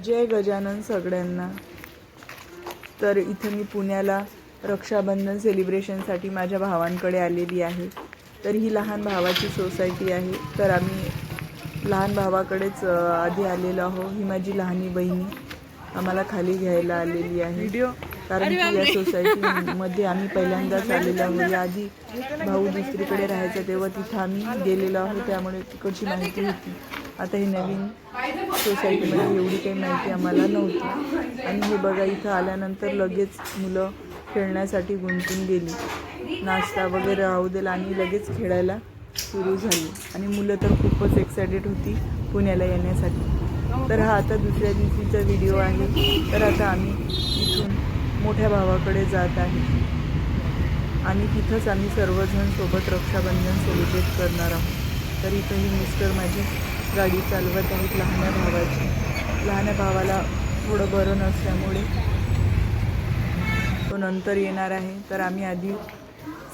जय गजानन सगळ्यांना. तर इथं मी पुण्याला रक्षाबंधन सेलिब्रेशनसाठी माझ्या भावांकडे आलेली आहे. तर ही लहान भावाची सोसायटी आहे. तर आम्ही लहान भावाकडेच आधी आलेलो आहो. ही माझी लहानी बहिणी आम्हाला खाली घ्यायला आलेली आहे. कारण की या सोसायटीमध्ये आम्ही पहिल्यांदाच आलेलो आहोत. याआधी भाऊ दुसरीकडे राहायचा तेव्हा तिथं आम्ही गेलेलो आहोत, त्यामुळे तिकडची माहिती होती. आता ही नवीन सोसायटीमध्ये एवढी काही माहिती आम्हाला नव्हती. आणि हे बघा, इथं आल्यानंतर लगेच मुलं खेळण्यासाठी गुंतून गेली. नाश्ता वगैरे राहू दिला आणि लगेच खेळायला सुरू झाली. आणि मुलं तर खूपच एक्सायटेड होती पुण्याला येण्यासाठी. तर हा आता दुसऱ्या दिवशीचा व्हिडिओ आहे. तर आता आम्ही इथून मोठ्या भावाकडे जात आहे आणि तिथंच आम्ही सर्वजण सोबत रक्षाबंधन सेलिब्रेट करणार आहोत. तर इथंही मिस्टर माझी गाडी चालवत आहेत लहान्या भावाची. लहान्या भावाला थोडं बरं नसल्यामुळे तो नंतर येणार आहे. तर आम्ही आधी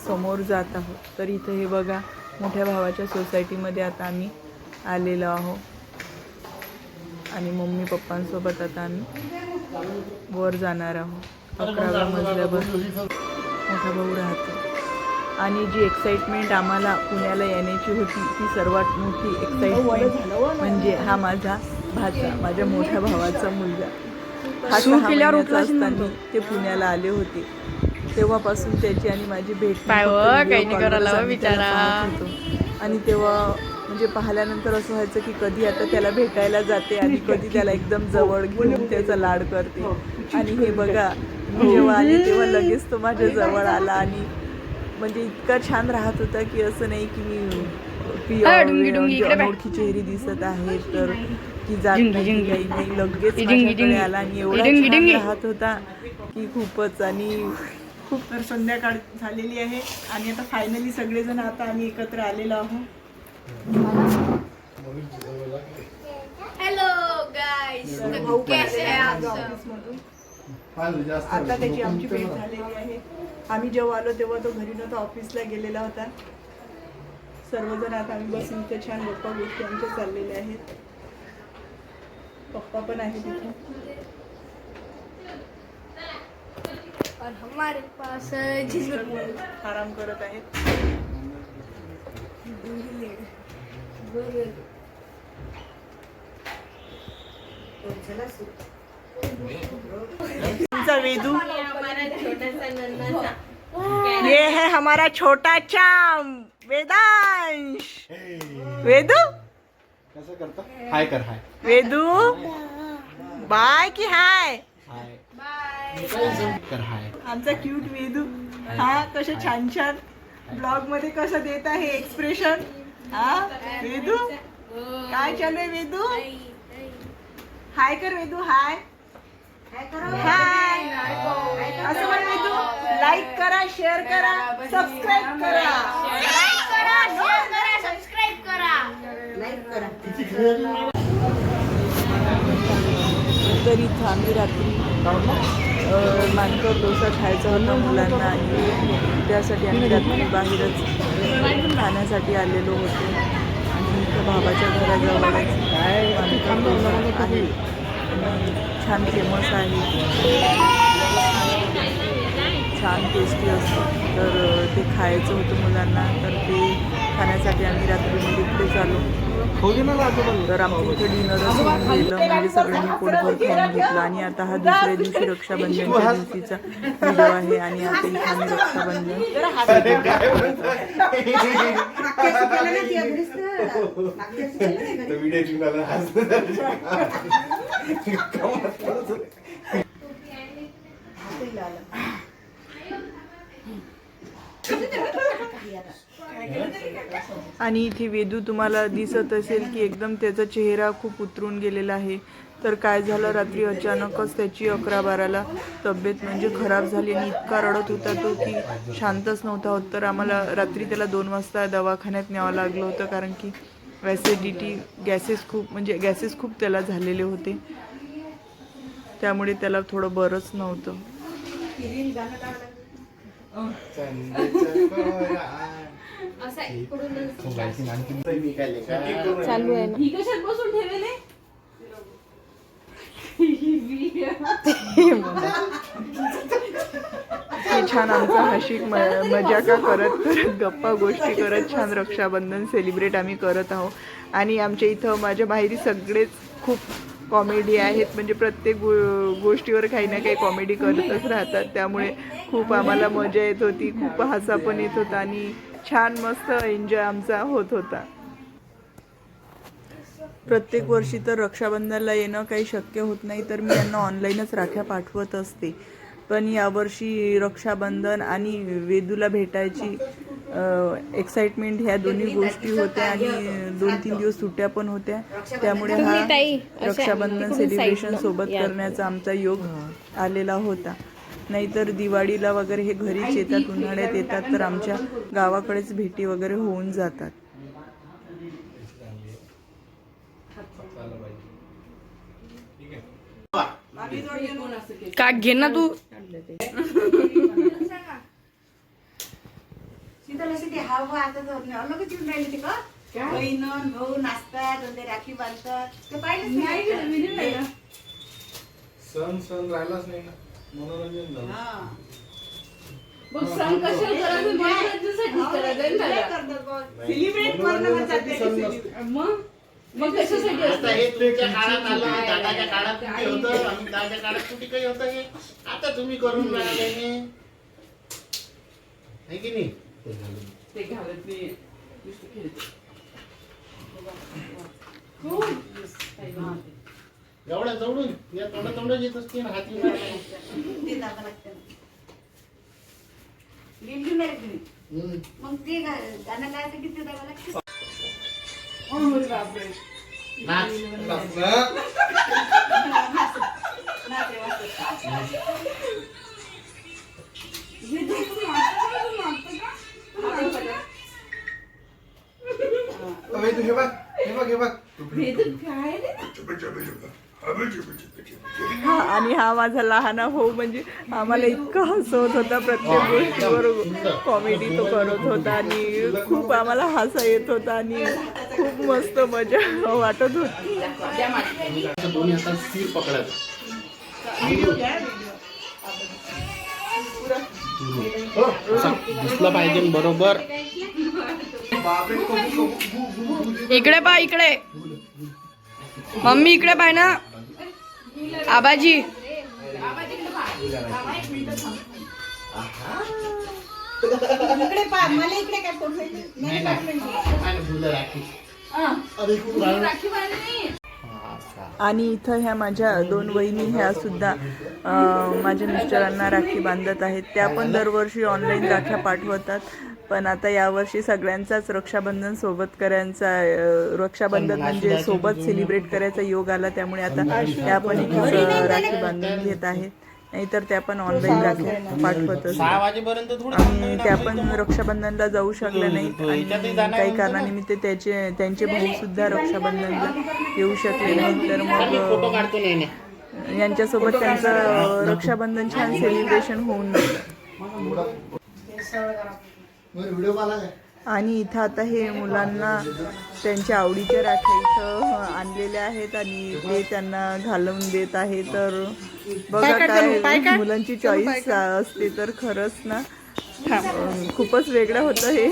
समोर जात आहोत. तर इथं हे बघा, मोठ्या भावाच्या सोसायटीमध्ये आता आम्ही आलेलो आहोत आणि मम्मी पप्पांसोबत आता आम्ही वर जाणार आहोत. 11व्या मजल्यावर मोठा भाऊ राहतो. आणि जी एक्साइटमेंट आम्हाला पुण्याला येण्याची होती ती सर्वात मोठी एक्साइटमेंट म्हणजे हा माझा भाचा, माझ्या मोठ्या भावाचा मुलगा. हा 6 महिन्याचा असताना ते पुण्याला आले होते. तेव्हापासून त्याची आणि माझी भेट आणि तेव्हा म्हणजे पाहिल्यानंतर असं व्हायचं की कधी आता त्याला भेटायला जाते आणि कधी त्याला एकदम जवळ घेऊन त्याचा लाड करते. आणि हे बघा, जेव्हा आली तेव्हा लगेच तो माझ्या जवळ आला आणि म्हणजे इतका छान राहत होता की असं नाही की मी अनोळखी चेहरी दिसत आहे तर की जात नाही काही नाही. लगेच माझ्याकडे आला आणि एवढा छान राहत होता की खूपच. आणि खूप तर संध्याकाळ झालेली आहे आणि आता फायनली सगळेजण आता आम्ही एकत्र आलेलो आहोत. हॅलो गाइस, कैसे हैं आप सब? आता त्याची आमची भेट झालेली आहे. आम्ही जेव्हा आलो तेव्हा तो घरी नव्हता, ऑफिसला गेलेला होता. सर्वजण आता आम्ही बसून इथे छान गप्पा गोष्टी आमच्या चाललेल्या आहेत. पप्पा पण आहेत इथे और हमारे पास आराम करत आहेत. वेदू, ये है हमारा छोटा चाम वेदांश. वेदू कैसा करता? हाय कर, हाय. वेदू बाय की हाय कर, हाय. आमचा क्यूट वेदू. हा कसं छान छान ब्लॉग मध्ये कसं देत आहे एक्सप्रेशन. हा वेदू, काय चालू आहे वेदू? हाय कर वेदू, हाय हाय असं म्हण वेदू. लाईक करा, शेअर करा, सबस्क्राईब करा. तर इथं आम्ही रात्री मानकर डोसा खायचा होता मुलांना आणि त्यासाठी आम्ही रात्री बाहेरच खाण्यासाठी आलेलो होतो. आणि इथं भावाच्या घराजवळच मानकर डोसा आहे, छान फेमस आहे, छान टेस्टी असतं. तर ते खायचं होतं मुलांना, तर ते खाण्यासाठी आम्ही रात्रीमध्ये इकडे चालू. तर आमचं इथे डिनरच होऊन गेलं, म्हणजे सगळ्यांनी पोटभर खाऊन घेतलं. आणि आता हा दुसऱ्या दिवशी रक्षाबंधनच्या दिवशीचा व्हिडिओ आहे आणि आता इथे आम्ही रक्षाबंधन आणि इथे वेदू तुम्हाला दिसत असेल की एकदम त्याचा चेहरा खूप उतरून गेलेला आहे. तर काय झालं, रात्री अचानकच त्याची 11-12ला तब्येत म्हणजे खराब झाली आणि इतका रडत होता तो की शांतच नव्हता होत. तर आम्हाला रात्री त्याला 2 वाजता दवाखान्यात न्यावं लागलं होतं, कारण की ॲसिडिटी गॅसेस खूप त्याला झालेले होते, त्यामुळे त्याला थोडं बरंच नव्हतं. चालू आहे ना. ही कशात बसून ठेवले? हे छान आमचा हशिक मजाका करत करत गप्पा गोष्टी करत छान रक्षाबंधन सेलिब्रेट आम्ही करत आहोत। आणि आमच्या इथं माझ्या माहेरी सगळेच खूप कॉमेडी आहेत, म्हणजे प्रत्येक गोष्टीवर काही ना काही कॉमेडी करतच राहतात, त्यामुळे खूप आम्हाला मजा येत होती, खूप हसा पण येत होता आणि छान मस्त एन्जॉय आमचा होत होता। प्रत्येक वर्षी तर रक्षाबंधनला येणं काही शक्य होत नाही, तर मी यांना ऑनलाईनच राख्या पाठवत असते, पण यावर्षी रक्षाबंधन आणि वेदूला भेटायची एक्साइटमेंट ह्या दोन्ही गोष्टी होत्या आणि 2-3 दिवस सुट्ट्या पण होत्या, त्यामुळे हा रक्षाबंधन सेलिब्रेशन सोबत करण्याचा आमचा योग आलेला होता। नाहीतर दिवाळीला वगैरे हे घरीच येतात, उन्हाळ्यात येतात, तर आमच्या गावाकडेच भेटी वगैरे होऊन जातात। का घे ना तू आता अलगच येऊन राहिले ते का बहीण भाऊ नाचतात आणि राखी बांधतात ते पाहिलं सण राहिलाच नाही ना, मनोरंजन झालं। बघ सण कशाला करायचं, मनोरंजनासाठी सेलिब्रेट करणं मग कशासाठी आता हे तुमच्या काळात आलं, दादाच्या काळात कुठे होतं, दादाच्या काळात कुठे काही होतं, हे आता तुम्ही करून राहिले आहे की नाही? ते घालत नाही एवढ्या जवळून या तोंड येत असते ना हाती ते दाबा लागतं लिहिली नाही तुम्ही मग ते गाणं गायचं ते दाबा लागतं हे बघ हा, आणि हा माझा लहान भाऊ, म्हणजे आम्हाला इतकं हसवत होता, प्रत्येक गोष्टीवर कॉमेडी तो करत होता आणि खूप आम्हाला हसा येत होता आणि खूप मस्त मजा वाटत होती। दोन्ही हातात स्थिर पकडायचं, दिसलं पाहिजे बरोबर। इकडे पा, इकडे मम्मी, इकडे पाय ना आबाजी। इकडे पा, मला इकडे काय फोटो आणि इथं ह्या माझ्या 2 वहिनी ह्या सुद्धा माझ्या मिस्टरांना राखी बांधत आहेत, त्या पण दरवर्षी ऑनलाईन राख्या पाठवतात, पण आता यावर्षी सगळ्यांचाच रक्षाबंधन म्हणजे सोबत सेलिब्रेट करायचा योग आला, त्यामुळे आता त्या पण इथं राखी बांधून घेत आहेत, नाहीतर त्या पण ऑनलाईन राख्या पाठवत असतात। 6 वाजेपर्यंत आणि त्या पण रक्षाबंधनला जाऊ शकल्या नाहीत आणि काही कारणानिमित्त त्यांचे भाऊ सुद्धा रक्षाबंधनला येऊ शकले नाहीत, तर फोटो मग काढतो नाही यांच्यासोबत त्यांचं रक्षाबंधन छान सेलिब्रेशन होऊन जातं। व्हिडिओ पाहिला काय? आणि इथं आता हे मुलांना त्यांच्या आवडीच्या राख्या इथं आणलेल्या आहेत आणि ते त्यांना घालून देत आहे, तर बघा काय मुलांची चॉईस असते, तर खरंच ना खूपच वेगळं होतं हे।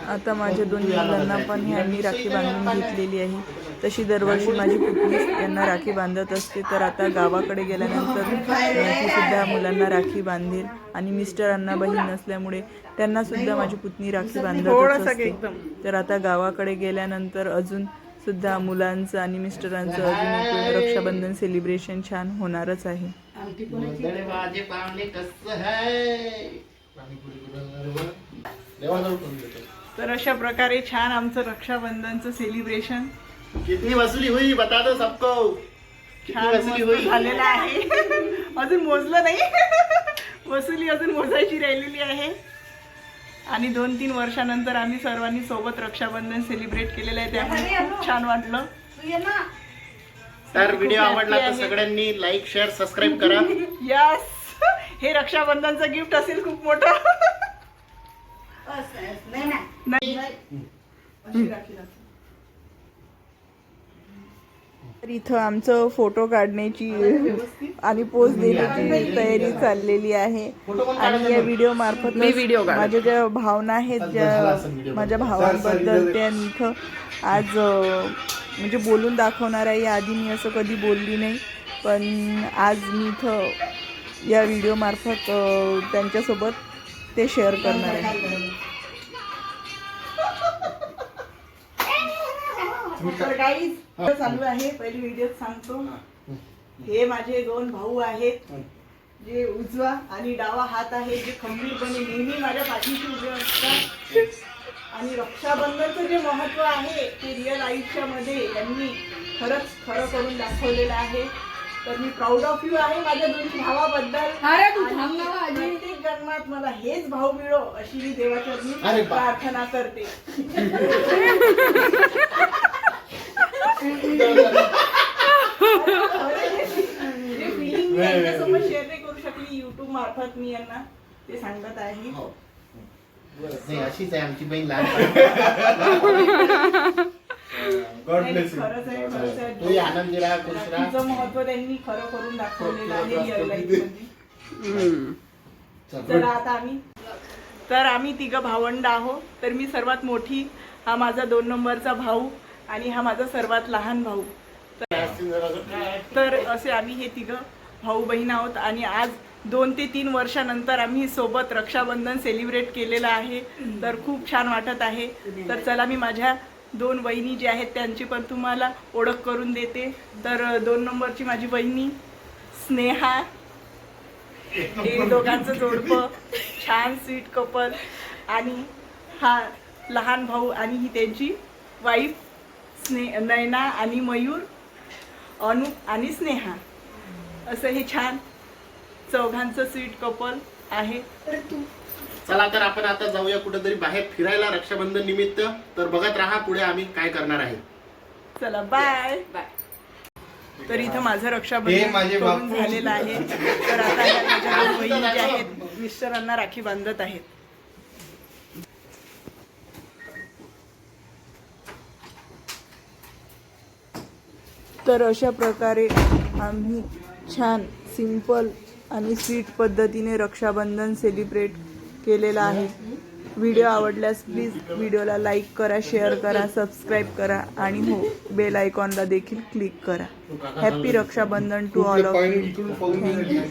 आता माझ्या 2 मुलांना पण ह्यांनी राखी बांधून घेतलेली आहे, तशी दरवर्षी माझी पुतणी यांना राखी बांधत असते, तर आता गावाकडे गेल्यानंतर ती सुद्धा मुलांना राखी बांधेल आणि मिस्टरांना बहीण नसल्यामुळे त्यांना सुद्धा माझी पुतणी राखी बांधत असते, तर आता गावाकडे गेल्यानंतर अजून सुद्धा मुलांचं आणि मिस्टरांचं अजून एक रक्षाबंधन सेलिब्रेशन छान होणारच आहे। तर अशा प्रकारे छान आमचं रक्षाबंधनचं सेलिब्रेशन कितनी वसुली हुई बता दो सबको, छान मस्त झालेलं आहे। अजून मोजलं नाही, वसुली अजून मोजायची राहिलेली आहे आणि 2-3 वर्षानंतर आम्ही सर्वांनी सोबत रक्षाबंधन सेलिब्रेट केलेलं आहे, त्यामुळे खूप छान वाटलं। तर व्हिडिओ आवडला तर सगळ्यांनी लाईक शेअर सबस्क्राईब करा. यस, हे रक्षाबंधनचं गिफ्ट असेल खूप मोठं. नाही ना नाही अशी राखी दाखव. तर इथं आमचं फोटो काढण्याची आणि पोस्ट देण्याची तयारी चाललेली आहे. आणि या व्हिडिओ मार्फत माझ्या ज्या भावना आहेत, ज्या माझ्या भावांबद्दल, त्या मी इथं आज म्हणजे बोलून दाखवणार आहे. आधी मी असं कधी बोलली नाही, पण आज मी इथं या व्हिडिओ मार्फत त्यांच्यासोबत ते शेअर करणार आहे. तर गाईज चालू आहे. पहिली व्हिडिओ सांगतो, हे माझे 2 भाऊ आहेत, जे उजवा आणि डावा हात आहे, जे खंबीरपणे नेहमी माझ्या पाठीशी उभे असतात. आणि रक्षाबंधनचं जे महत्व आहे ते रिअल आयुष्यामध्ये यांनी खरंच खरं करून दाखवलेलं आहे. तर मी प्राऊड ऑफ यू आहे माझ्या 2 भावाबद्दल. अरे तू आणि थांब ना आजी. प्रत्येक जन्मात मला हेच भाऊ मिळो अशी मी देवाचरणी अरे बा. प्रार्थना करते. जे फिलिंग मी यांच्यासोबत शेअर नाही करू शकली युट्यूब मार्फत, मी यांना ते सांगत आहे. हो. नाही, अशीच आहे आमची बहीण लहान. गॉड नाही, ब्लेस यू. खरंच आहे, खरंच आहे. तूही आनंदी राहा, खुश राहा. तिचं महत्व त्यांनी खरं करून दाखवलेलं आहे रिअल लाईफमध्ये. चला आता आम्ही तिघं भावंड आहोत. तर मी सर्वात मोठी, हा माझा 2 नंबरचा भाऊ आणि हा माझा सर्वात लहान भाऊ. तर असे आम्ही हे तिघं भाऊ बहीण आहोत. आणि आज 2 ते 3 वर्षानंतर आम्ही सोबत रक्षाबंधन सेलिब्रेट केलेलं आहे. तर खूप छान वाटत आहे. तर चला मी माझ्या 2 वहिनी जे आहेत त्यांची पण तुम्हाला ओळख करून देते. तर 2 नंबरची माझी वहिनी स्नेहा, हे दोघांचं जोडपं छान स्वीट कपल. आणि हा लहान भाऊ आणि ही त्यांची वाईफ नयना आणि मयूर, अनुप आणि स्नेहा. असं हे छान चौघांचं स्वीट कपल आहे. चला तर आपण आता जाऊया कुठेतरी बाहेर फिरायला रक्षाबंधन निमित्त. तर बघत राहा पुढे आम्ही काय करणार आहे. चला बाय. तर इथं माझं हे रक्षाबंधन माझे करून बापू. झालेलं आहे. तर आता या माझ्या 2 बहिणी ज्या आहेत मिस्टरांना राखी बांधत आहेत. तर अशा प्रकारे आम्ही छान सिंपल आणि स्वीट पद्धतीने रक्षाबंधन सेलिब्रेट केलेलं आहे. व्हिडिओ आवडल्यास प्लीज व्हिडिओला लाईक करा, शेअर करा, सबस्क्राईब करा आणि हो बेल आयकॉनला देखील क्लिक करा. Happy Rakshabandhan to all of you. Thank you.